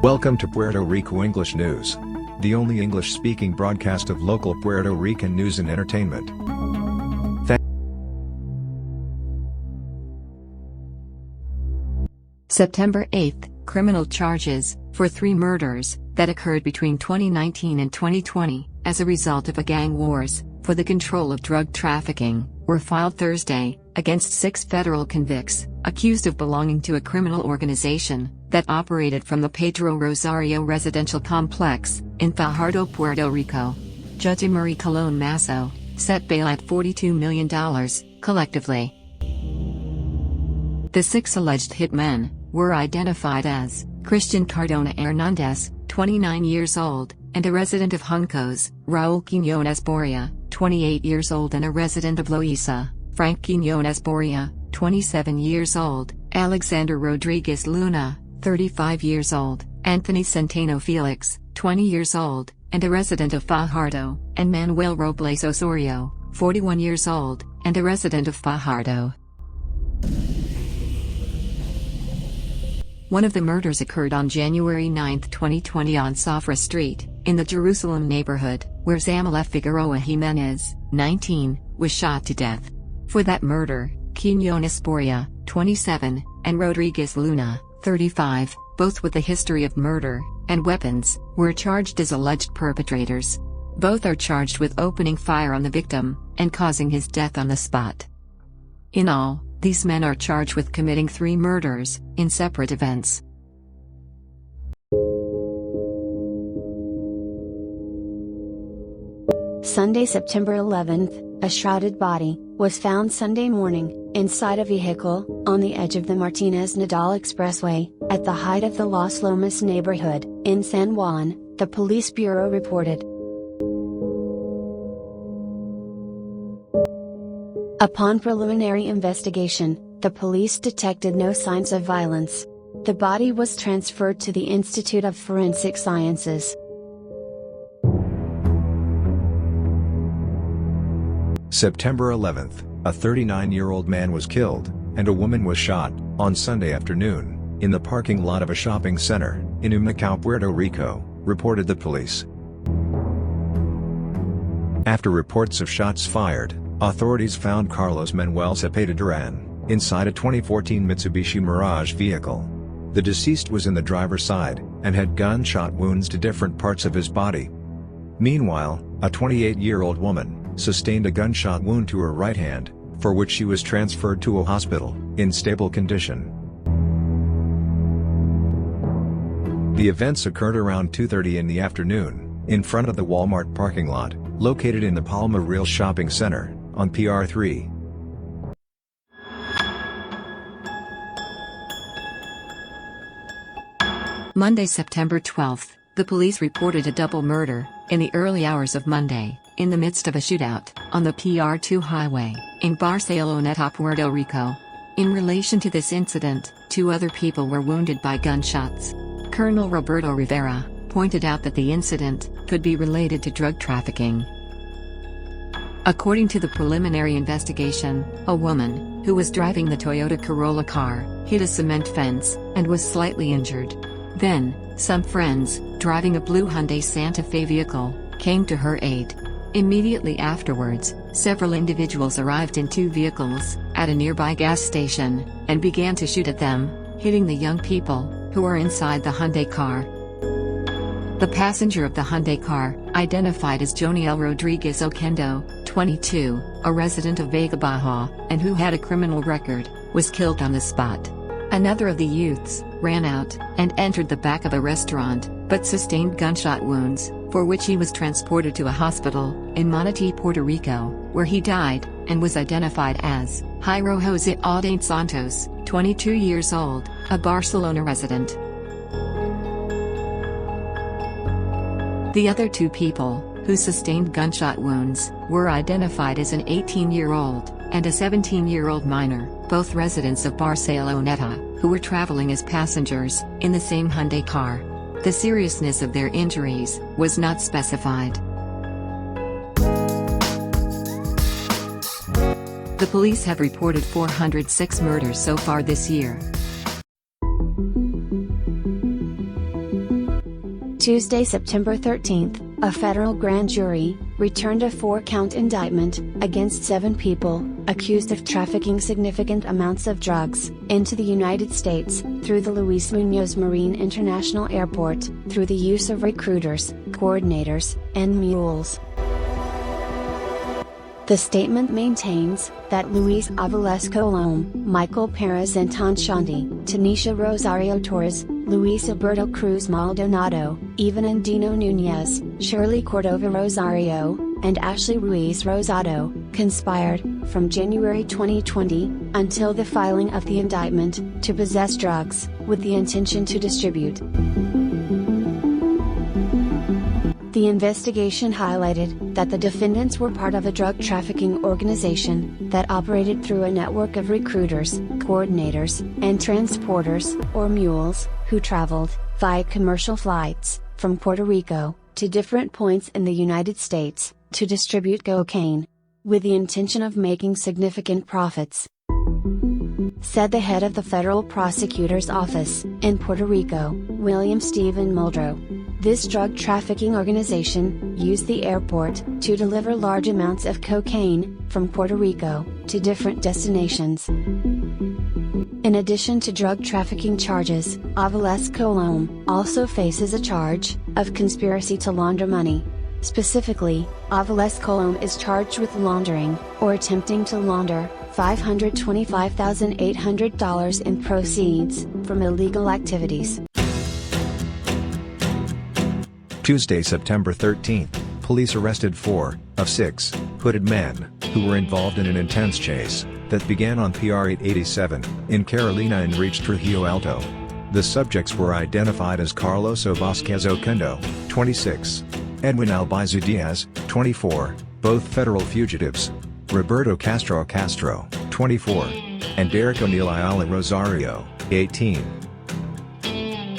Welcome to Puerto Rico English News, the only English-speaking broadcast of local Puerto Rican news and entertainment. September 8, criminal charges for 3 murders that occurred between 2019 and 2020 as a result of a gang wars for the control of drug trafficking were filed Thursday against 6 federal convicts accused of belonging to a criminal organization that operated from the Pedro Rosario residential complex in Fajardo, Puerto Rico. Judge Marie Colon Masso set bail at $42 million, collectively. The 6 alleged hitmen were identified as Christian Cardona Hernandez, 29 years old, and a resident of Juncos; Raul Quiñones Boria, 28 years old and a resident of Loíza; Frank Quiñones Boria, 27 years old; Alexander Rodriguez Luna, 35 years old; Anthony Centeno Felix, 20 years old, and a resident of Fajardo; and Manuel Robles Osorio, 41 years old, and a resident of Fajardo. One of the murders occurred on January 9, 2020 on Safra Street, in the Jerusalem neighborhood, where Zamala Figueroa Jimenez, 19, was shot to death. For that murder, Quiñones Boria, 27, and Rodriguez Luna, 35, both with a history of murder and weapons, were charged as alleged perpetrators. Both are charged with opening fire on the victim and causing his death on the spot. In all, these men are charged with committing 3 murders in separate events. Sunday, September 11th, a shrouded body was found Sunday morning inside a vehicle on the edge of the Martinez-Nadal Expressway at the height of the Los Lomas neighborhood in San Juan, the police bureau reported. Upon preliminary investigation, the police detected no signs of violence. The body was transferred to the Institute of Forensic Sciences. September 11th, a 39-year-old man was killed, and a woman was shot, on Sunday afternoon, in the parking lot of a shopping center, in Humacao, Puerto Rico, reported the police. After reports of shots fired, authorities found Carlos Manuel Cepeda Durán inside a 2014 Mitsubishi Mirage vehicle. The deceased was in the driver's side, and had gunshot wounds to different parts of his body. Meanwhile, a 28-year-old woman sustained a gunshot wound to her right hand, for which she was transferred to a hospital, in stable condition. The events occurred around 2:30 in the afternoon, in front of the Walmart parking lot, located in the Palma Real Shopping Center, on PR3. Monday, September 12th, the police reported a double murder in the early hours of Monday, in the midst of a shootout on the PR2 highway in Barceloneta, Puerto Rico. In relation to this incident, 2 other people were wounded by gunshots. Colonel Roberto Rivera pointed out that the incident could be related to drug trafficking. According to the preliminary investigation, a woman who was driving the Toyota Corolla car hit a cement fence and was slightly injured. Then, some friends, driving a blue Hyundai Santa Fe vehicle, came to her aid. Immediately afterwards, several individuals arrived in 2 vehicles at a nearby gas station and began to shoot at them, hitting the young people who were inside the Hyundai car. The passenger of the Hyundai car, identified as Joniel Rodríguez Oquendo, 22, a resident of Vega Baja, and who had a criminal record, was killed on the spot. Another of the youths ran out and entered the back of a restaurant, but sustained gunshot wounds, for which he was transported to a hospital in Manatí, Puerto Rico, where he died, and was identified as Jairo José Audain Santos, 22 years old, a Barcelona resident. The other 2 people, who sustained gunshot wounds, were identified as an 18-year-old and a 17-year-old minor, both residents of Barceloneta, who were traveling as passengers in the same Hyundai car. The seriousness of their injuries was not specified. The police have reported 406 murders so far this year. Tuesday, September 13th, a federal grand jury returned a 4-count indictment against 7 people accused of trafficking significant amounts of drugs into the United States through the Luis Munoz Marin International Airport through the use of recruiters, coordinators, and mules. The statement maintains that Luis Avilés Colom, Michael Pérez Antonsanti, Tanisha Rosario Torres, Luis Alberto Cruz Maldonado, Iván Andino Núñez, Shirley Córdova Rosario, and Ashley Ruiz Rosado, conspired, from January 2020, until the filing of the indictment, to possess drugs, with the intention to distribute. The investigation highlighted that the defendants were part of a drug trafficking organization that operated through a network of recruiters, coordinators, and transporters, or mules, who traveled, via commercial flights, from Puerto Rico, to different points in the United States, to distribute cocaine, with the intention of making significant profits, said the head of the federal prosecutor's office in Puerto Rico, William Stephen Muldrow. This drug trafficking organization used the airport to deliver large amounts of cocaine from Puerto Rico to different destinations. In addition to drug trafficking charges, Avilés Colom also faces a charge of conspiracy to launder money. Specifically, Avilés Colom is charged with laundering, or attempting to launder, $525,800 in proceeds from illegal activities. Tuesday, September 13th, police arrested 4 of 6 hooded men who were involved in an intense chase that began on PR 887 in Carolina and reached Trujillo Alto. The subjects were identified as Carlos Vázquez Oquendo, 26, Edwin Albizu Díaz, 24, both federal fugitives, Roberto Castro Castro, 24, and Dereck Oneill Ayala Rosario, 18.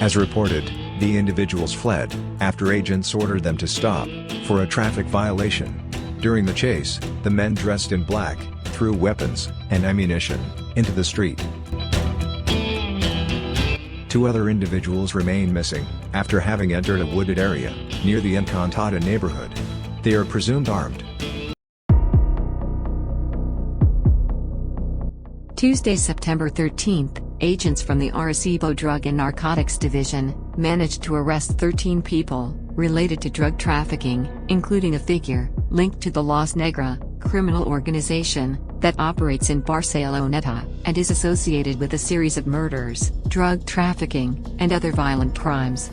As reported, the individuals fled after agents ordered them to stop for a traffic violation. During the chase, the men dressed in black threw weapons and ammunition into the street. 2 other individuals remain missing after having entered a wooded area near the Encantada neighborhood. They are presumed armed. Tuesday, September 13th, agents from the Arecibo Drug and Narcotics Division managed to arrest 13 people related to drug trafficking, including a figure linked to the Los Negra criminal organization that operates in Barceloneta and is associated with a series of murders, drug trafficking, and other violent crimes.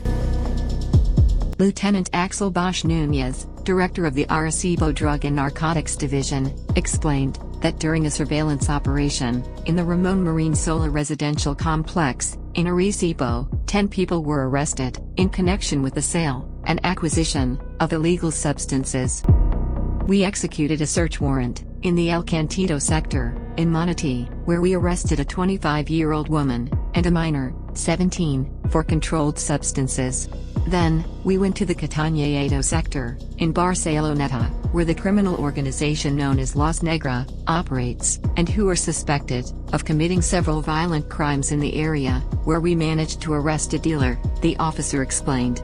Lieutenant Axel Bosch Núñez, director of the Arecibo Drug and Narcotics Division, explained that during a surveillance operation in the Ramon Marine Solar residential complex in Arecibo, 10 people were arrested in connection with the sale and acquisition of illegal substances. We executed a search warrant in the El Cantito sector in Manatee, where we arrested a 25-year-old woman and a minor, 17, for controlled substances. Then, we went to the Catanyedo sector in Barceloneta, where the criminal organization known as Los Negra operates, and who are suspected of committing several violent crimes in the area, where we managed to arrest a dealer, the officer explained.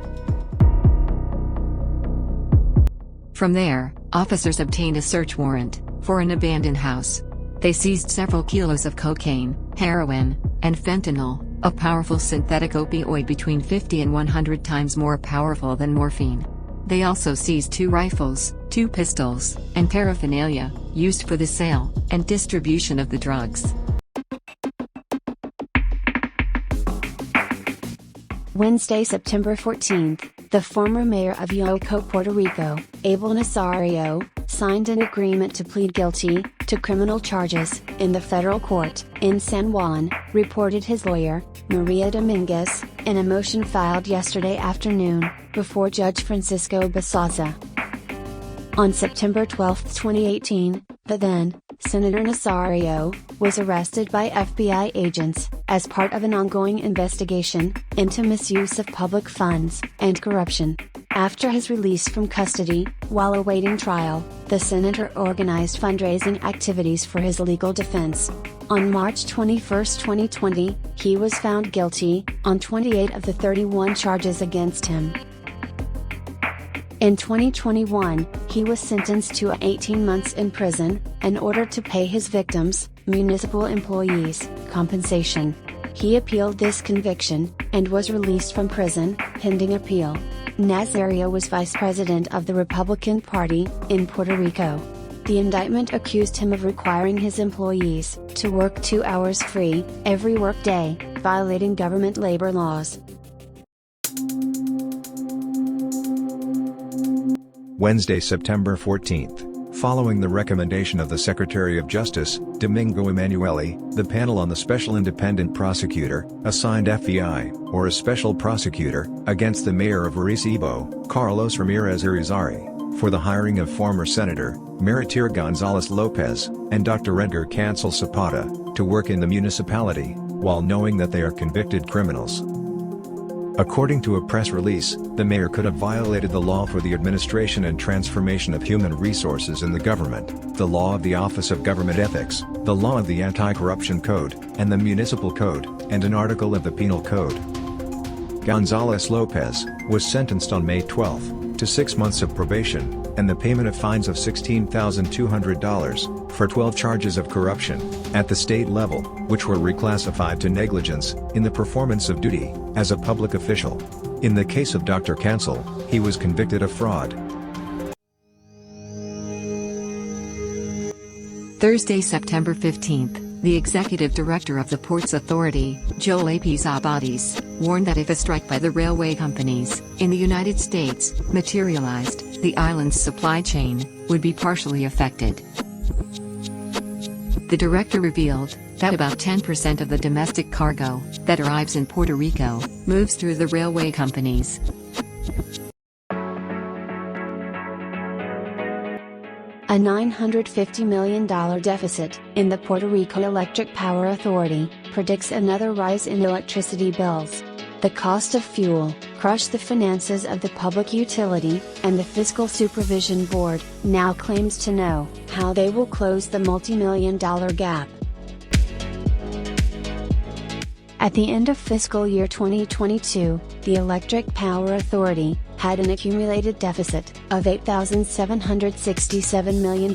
From there, officers obtained a search warrant for an abandoned house. They seized several kilos of cocaine, heroin, and fentanyl, a powerful synthetic opioid between 50 and 100 times more powerful than morphine. They also seized 2 rifles, 2 pistols, and paraphernalia used for the sale and distribution of the drugs. Wednesday, September 14th, the former mayor of Yauco, Puerto Rico, Abel Nazario, signed an agreement to plead guilty to criminal charges in the federal court in San Juan, reported his lawyer, Maria Dominguez, in a motion filed yesterday afternoon before Judge Francisco Besosa. On September 12, 2018, the then Senator Nazario was arrested by FBI agents as part of an ongoing investigation into misuse of public funds and corruption. After his release from custody, while awaiting trial, the senator organized fundraising activities for his legal defense. On March 21, 2020, he was found guilty on 28 of the 31 charges against him. In 2021, he was sentenced to 18 months in prison, in order to pay his victims, municipal employees, compensation. He appealed this conviction, and was released from prison, pending appeal. Nazario was vice president of the Republican Party, in Puerto Rico. The indictment accused him of requiring his employees to work 2 hours free, every workday, violating government labor laws. Wednesday, September 14th. Following the recommendation of the Secretary of Justice, Domingo Emanuelli, the panel on the Special Independent Prosecutor, assigned FBI, or a Special Prosecutor, against the mayor of Arecibo, Carlos Ramirez Irizarry, for the hiring of former Senator, Maritir Gonzalez Lopez, and Dr. Edgar Cancel Zapata, to work in the municipality, while knowing that they are convicted criminals. According to a press release, the mayor could have violated the law for the administration and transformation of human resources in the government, the law of the Office of Government Ethics, the law of the Anti-Corruption Code, and the Municipal Code, and an article of the Penal Code. Gonzalez Lopez was sentenced on May 12 to 6 months of probation, and the payment of fines of $16,200, for 12 charges of corruption, at the state level, which were reclassified to negligence, in the performance of duty, as a public official. In the case of Dr. Cancel, he was convicted of fraud. Thursday, September 15th, the executive director of the Ports Authority, Joel A. Pizá Batiz, warned that if a strike by the railway companies, in the United States, materialized, the island's supply chain would be partially affected. The director revealed that about 10% of the domestic cargo that arrives in Puerto Rico moves through the railway companies. A $950 million deficit in the Puerto Rico Electric Power Authority predicts another rise in electricity bills. The cost of fuel crushed the finances of the public utility, and the Fiscal Supervision Board now claims to know how they will close the multi-million-dollar gap. At the end of fiscal year 2022, the Electric Power Authority had an accumulated deficit of $8,767 million.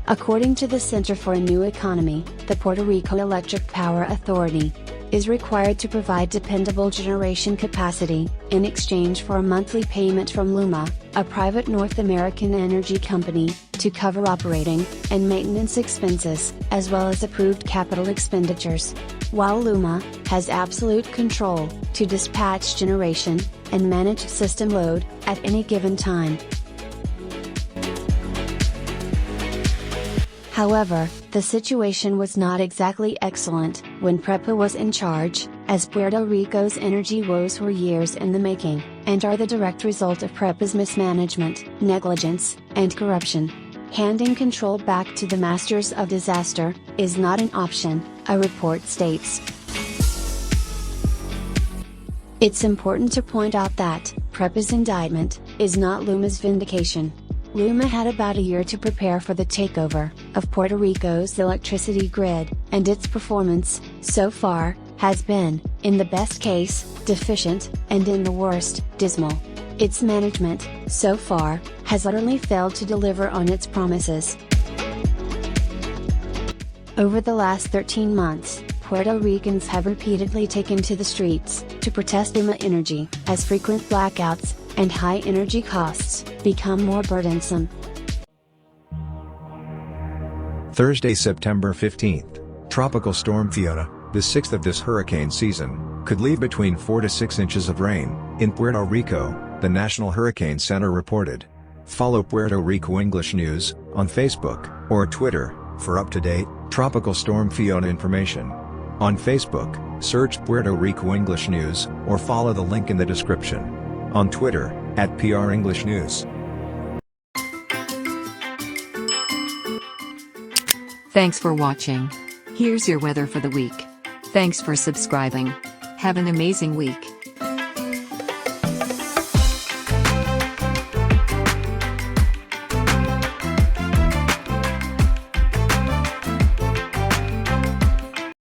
According to the Center for a New Economy, the Puerto Rico Electric Power Authority is required to provide dependable generation capacity, in exchange for a monthly payment from LUMA, a private North American energy company, to cover operating and maintenance expenses, as well as approved capital expenditures. While LUMA has absolute control to dispatch generation and manage system load at any given time. However, the situation was not exactly excellent when PREPA was in charge, as Puerto Rico's energy woes were years in the making, and are the direct result of PREPA's mismanagement, negligence, and corruption. Handing control back to the masters of disaster is not an option, a report states. It's important to point out that PREPA's indictment is not LUMA's vindication. LUMA had about a year to prepare for the takeover of Puerto Rico's electricity grid, and its performance, so far, has been, in the best case, deficient, and in the worst, dismal. Its management, so far, has utterly failed to deliver on its promises. Over the last 13 months, Puerto Ricans have repeatedly taken to the streets to protest LUMA Energy, as frequent blackouts and high energy costs become more burdensome. Thursday, September 15th. Tropical storm Fiona, the sixth of this hurricane season, could leave between 4 to 6 inches of rain in Puerto Rico, the National Hurricane Center reported. Follow Puerto Rico English News on Facebook or Twitter for up-to-date tropical storm Fiona information. On Facebook, search Puerto Rico English News or follow the link in the description. On Twitter, @PR English News. Thanks for watching. Here's your weather for the week. Thanks for subscribing. Have an amazing week.